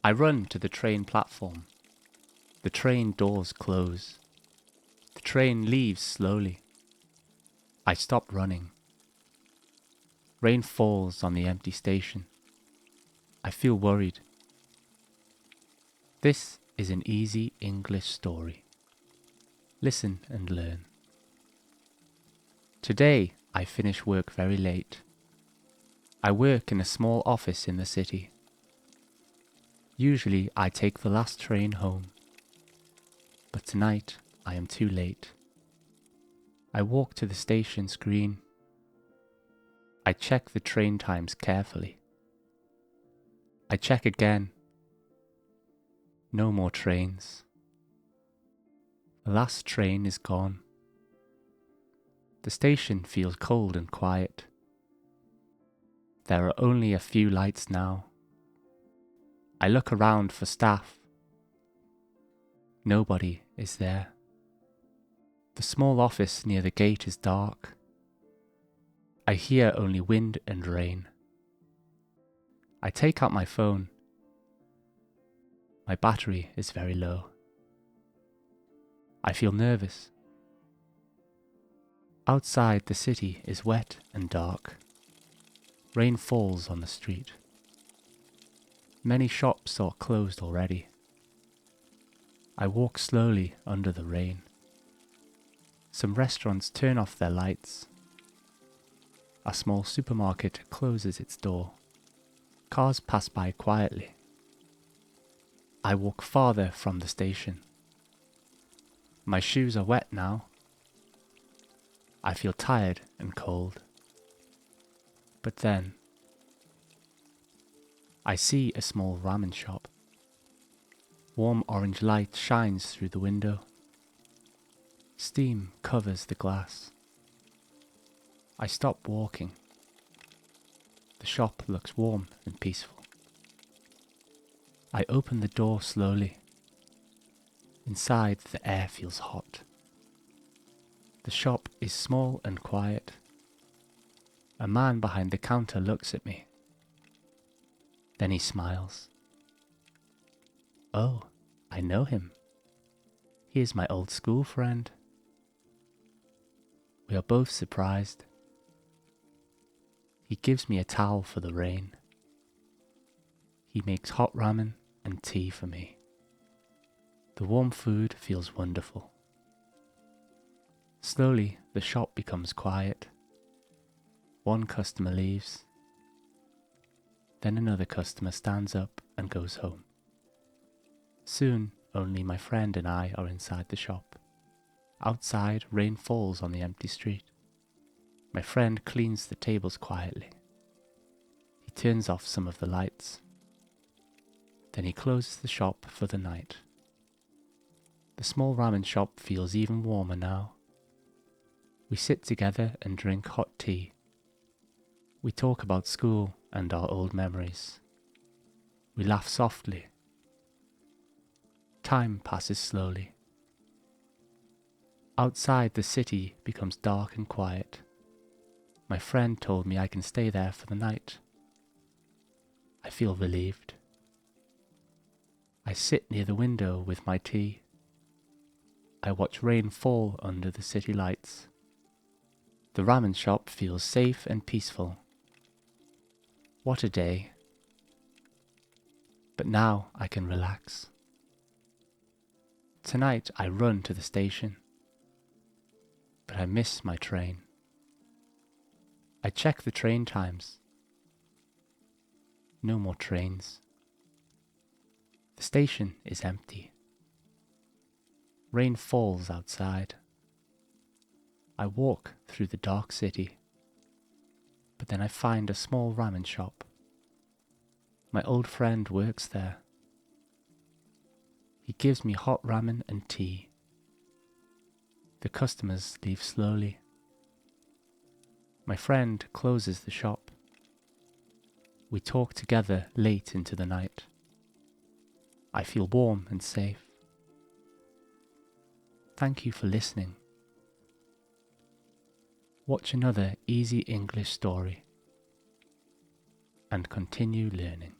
I run to the train platform. The train doors close. The train leaves slowly. I stop running. Rain falls on the empty station. I feel worried. This is an easy English story. Listen and learn. Today I finish work very late. I work in a small office in the city. Usually I take the last train home. But tonight I am too late. I walk to the station screen. I check the train times carefully. I check again. No more trains. The last train is gone. The station feels cold and quiet. There are only a few lights now. I look around for staff. Nobody is there. The small office near the gate is dark. I hear only wind and rain. I take out my phone. My battery is very low. I feel nervous. Outside the city is wet and dark. Rain falls on the street. Many shops are closed already. I walk slowly under the rain. Some restaurants turn off their lights. A small supermarket closes its door. Cars pass by quietly. I walk farther from the station. My shoes are wet now. I feel tired and cold. But then, I see a small ramen shop. Warm orange light shines through the window. Steam covers the glass. I stop walking. The shop looks warm and peaceful. I open the door slowly. Inside, the air feels hot. The shop is small and quiet. A man behind the counter looks at me. Then he smiles. Oh, I know him. He is my old school friend. We are both surprised. He gives me a towel for the rain. He makes hot ramen and tea for me. The warm food feels wonderful. Slowly, the shop becomes quiet. One customer leaves. Then another customer stands up and goes home. Soon, only my friend and I are inside the shop. Outside, rain falls on the empty street. My friend cleans the tables quietly. He turns off some of the lights. Then he closes the shop for the night. The small ramen shop feels even warmer now. We sit together and drink hot tea. We talk about school and our old memories. We laugh softly. Time passes slowly. Outside, the city becomes dark and quiet. My friend told me I can stay there for the night. I feel relieved. I sit near the window with my tea. I watch rain fall under the city lights. The ramen shop feels safe and peaceful. What a day. But now I can relax. Tonight I run to the station. But I miss my train. I check the train times. No more trains. The station is empty. Rain falls outside. I walk through the dark city. But then I find a small ramen shop. My old friend works there. He gives me hot ramen and tea. The customers leave slowly. My friend closes the shop. We talk together late into the night. I feel warm and safe. Thank you for listening. Watch another easy English story and continue learning.